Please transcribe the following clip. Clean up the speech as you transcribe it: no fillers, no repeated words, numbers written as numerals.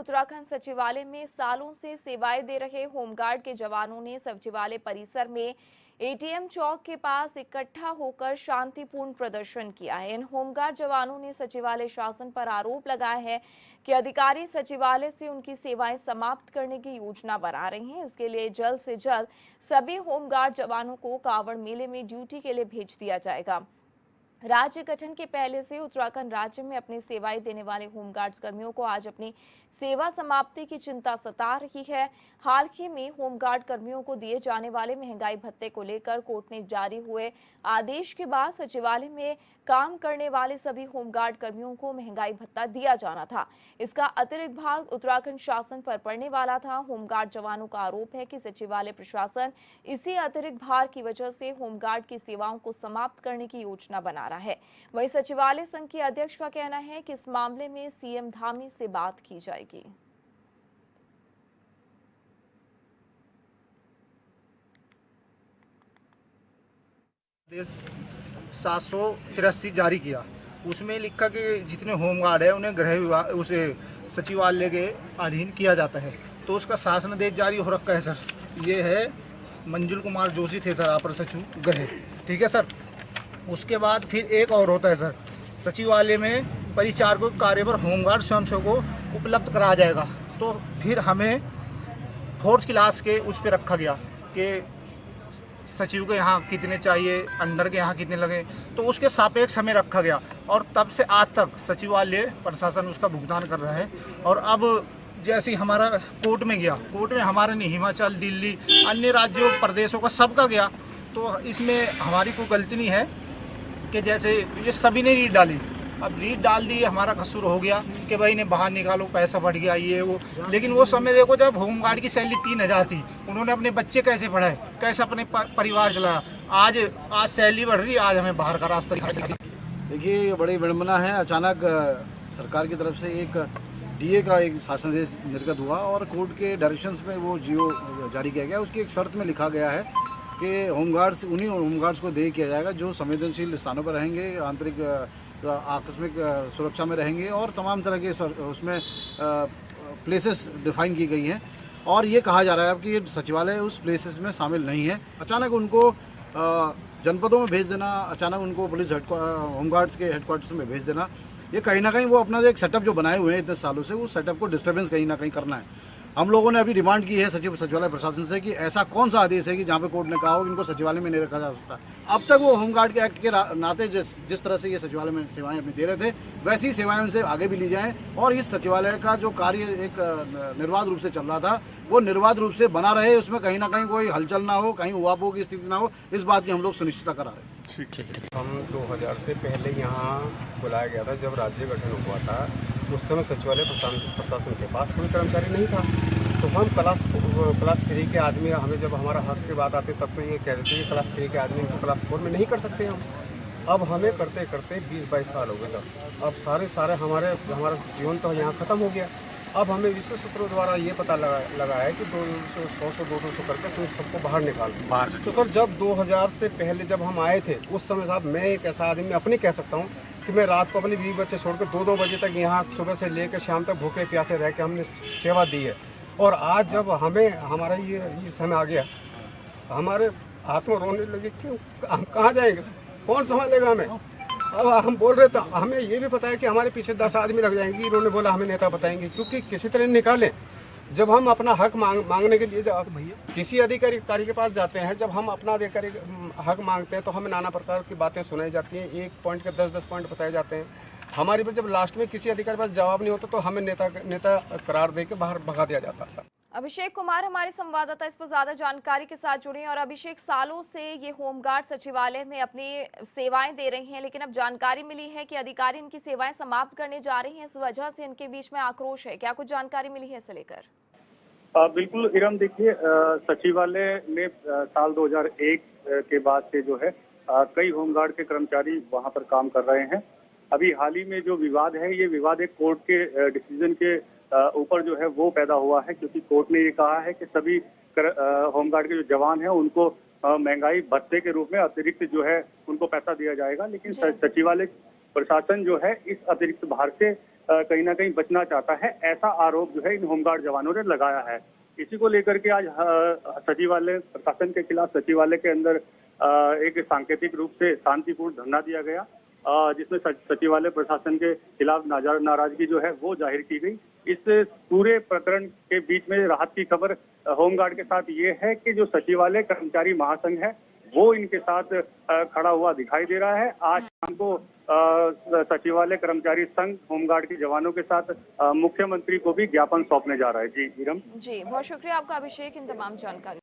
उत्तराखंड सचिवालय में सालों से सेवाएं दे रहे होमगार्ड के जवानों ने सचिवालय परिसर में एटीएम चौक के पास इकट्ठा होकर शांतिपूर्ण प्रदर्शन किया है। इन होमगार्ड जवानों ने सचिवालय शासन पर आरोप लगाया है कि अधिकारी सचिवालय से उनकी सेवाएं समाप्त करने की योजना बना रहे हैं। इसके लिए जल्द से जल्द सभी होमगार्ड जवानों को कांवड़ मेले में ड्यूटी के लिए भेज दिया जाएगा। राज्य गठन के पहले से उत्तराखंड राज्य में अपनी सेवाएं देने वाले होमगार्ड्स कर्मियों को आज अपनी सेवा समाप्ति की चिंता सता रही है। हाल ही में होमगार्ड कर्मियों को दिए जाने वाले महंगाई भत्ते को लेकर कोर्ट ने जारी हुए आदेश के बाद सचिवालय में काम करने वाले सभी होमगार्ड कर्मियों को महंगाई भत्ता दिया जाना था। इसका अतिरिक्त भाग उत्तराखंड शासन पर पड़ने वाला था। होमगार्ड जवानों का आरोप है कि सचिवालय प्रशासन इसी अतिरिक्त भार की वजह से होमगार्ड की सेवाओं को समाप्त करने की योजना बना रहा है। वहीं सचिवालय संघ के अध्यक्ष का कहना है कि इस मामले में सीएम धामी से बात की जाएगी। 783 जारी किया। उसमें लिखा कि जितने होमगार्ड है उन्हें गृह विभाग उसे सचिवालय के अधीन किया जाता है। तो उसका शासनादेश जारी हो रखा है सर। ये है मंजुल कुमार जोशी थे सर, अपर सचिव गृह, ठीक है सर। उसके बाद फिर एक और होता है सर, सचिवालय में परिचारकों कार्य पर होमगार्ड स्वयंसेवकों को उपलब्ध कराया जाएगा। तो फिर हमें 4th क्लास के उस पर रखा गया कि सचिव के यहाँ कितने चाहिए, अंडर के यहाँ कितने लगे, तो उसके सापेक्ष हमें रखा गया। और तब से आज तक सचिवालय प्रशासन उसका भुगतान कर रहा है। और अब जैसे ही हमारा कोर्ट में गया, कोर्ट में हमारा नहीं, हिमाचल, दिल्ली, अन्य राज्यों प्रदेशों का सबका गया, तो इसमें हमारी कोई गलती नहीं है कि जैसे ये सभी ने रीट डाली। अब रीट डाल दी, हमारा कसूर हो गया कि भाई ने बाहर निकालो, पैसा बढ़ गया, ये वो। लेकिन वो समय देखो जब होमगार्ड की सैलरी 3000 थी, उन्होंने अपने बच्चे कैसे पढ़ाए, कैसे अपने परिवार चलाया। आज सैलरी बढ़ रही, आज हमें बाहर का रास्ता दिखाई। देखिए, ये बड़ी विडंबना है। अचानक सरकार की तरफ से एक डीए का एक शासनादेश निर्गत हुआ और कोर्ट के डायरेक्शंस में वो जीओ जारी किया गया। उसकी एक शर्त में लिखा गया है कि होमगार्ड्स उन्हीं होमगार्ड्स को दे किया जाएगा जो संवेदनशील स्थानों पर रहेंगे, आंतरिक आकस्मिक सुरक्षा में रहेंगे और तमाम तरह के उसमें प्लेसेस डिफाइन की गई हैं। और ये कहा जा रहा है अब कि सचिवालय उस प्लेसेस में शामिल नहीं है। अचानक उनको जनपदों में भेज देना, अचानक उनको पुलिस होमगार्ड्स के हेडक्वार्टर्स में भेज देना, ये कहीं ना कहीं वो अपना एक सेटअप जो बनाए हुए हैं इतने सालों से, वो सेटअप को डिस्टर्बेंस कहीं ना कहीं करना है। हम लोगों ने अभी डिमांड की है सचिवालय प्रशासन से कि ऐसा कौन सा आदेश है कि जहाँ पे कोर्ट ने कहा हो कि इनको सचिवालय में नहीं रखा जा सकता। अब तक वो होमगार्ड के एक्ट के नाते जिस तरह से ये सचिवालय में सेवाएं अपनी दे रहे थे, वैसी सेवाएं उनसे आगे भी ली जाएं और इस सचिवालय का जो कार्य एक निर्बाध रूप से चल रहा था वो निर्बाध रूप से बना रहे, उसमें कहीं ना कहीं कोई हलचल ना हो, कहीं उहापोह की स्थिति ना हो, इस बात की हम लोग सुनिश्चितता करा रहे हैं। हम 2000 से पहले यहाँ बुलाया गया था जब राज्य गठन हुआ था। उस समय सचिवालय प्रशासन के पास कोई कर्मचारी नहीं था। तो हम क्लास 3 के आदमी, हमें जब हमारा हक की बात आती तब तो ये कह देते हैं क्लास 3 के आदमी को क्लास 4 में नहीं कर सकते हम। अब हमें करते करते 20-22 साल हो गए सर। अब सारे हमारा जीवन तो यहाँ ख़त्म हो गया। अब हमें विशेष सूत्रों द्वारा ये पता लगा है कि 200 करके तुम सबको बाहर निकाल दो। तो सर जब 2000 से पहले जब हम आए थे उस समय साहब, मैं एक ऐसा आदमी अपनी कह सकता हूँ कि मैं रात को अपने 20 बच्चे छोड़कर 2-2 बजे तक यहाँ सुबह से लेकर शाम तक भूखे प्यासे रह के हमने सेवा दी है। और आज जब हमारा ये समय आ गया, हमारे हाथ में रोने लगे, क्यों, हम कहाँ जाएंगे सर, कौन संभालेगा हमें। अब हम बोल रहे थे, हमें ये भी पता है कि हमारे पीछे 10 आदमी लग जाएंगे। इन्होंने बोला हमें नेता बताएंगे, क्योंकि किसी तरह निकालें। जब हम अपना हक मांगने के लिए किसी अधिकारी के पास जाते हैं, जब हम अपना अधिकारी हक मांगते हैं तो हमें नाना प्रकार की बातें सुनाई जाती हैं, 1 पॉइंट के 10-10 पॉइंट बताए जाते हैं। हमारी पर जब लास्ट में किसी अधिकारी के पास जवाब नहीं होता तो हमें नेता करार दे के बाहर भगा दिया जाता था। अभिषेक कुमार हमारे संवाददाता इस पर ज्यादा जानकारी के साथ जुड़े हैं। और अभिषेक, सालों से ये होमगार्ड सचिवालय में अपनी सेवाएं दे रहे हैं, लेकिन अब जानकारी मिली है कि अधिकारी इनकी सेवाएं समाप्त करने जा रहे हैं। इस वजह से इनके बीच में आक्रोश है, क्या कुछ जानकारी मिली है इसे लेकर? बिल्कुल इरम, देखिए सचिवालय में साल 2001 के बाद से जो है कई होमगार्ड के कर्मचारी वहां पर काम कर रहे हैं। अभी हाल ही में जो विवाद है, ये विवाद एक कोर्ट के डिसीजन के ऊपर जो है वो पैदा हुआ है, क्योंकि कोर्ट ने ये कहा है कि सभी होमगार्ड के जो जवान हैं उनको महंगाई भत्ते के रूप में अतिरिक्त जो है उनको पैसा दिया जाएगा। लेकिन सचिवालय प्रशासन जो है इस अतिरिक्त भार से कहीं ना कहीं बचना चाहता है, ऐसा आरोप जो है इन होमगार्ड जवानों ने लगाया है। इसी को लेकर के आज सचिवालय प्रशासन के खिलाफ सचिवालय के अंदर एक सांकेतिक रूप से शांतिपूर्ण धरना दिया गया, जिसमें सचिवालय प्रशासन के खिलाफ नाराजगी जो है वो जाहिर की गई। इस पूरे प्रकरण के बीच में राहत की खबर होमगार्ड के साथ ये है कि जो सचिवालय कर्मचारी महासंघ है वो इनके साथ खड़ा हुआ दिखाई दे रहा है। आज शाम को सचिवालय कर्मचारी संघ होमगार्ड के जवानों के साथ मुख्यमंत्री को भी ज्ञापन सौंपने जा रहा है। जी नीरम। जी, बहुत शुक्रिया आपका अभिषेक इन तमाम जानकारी।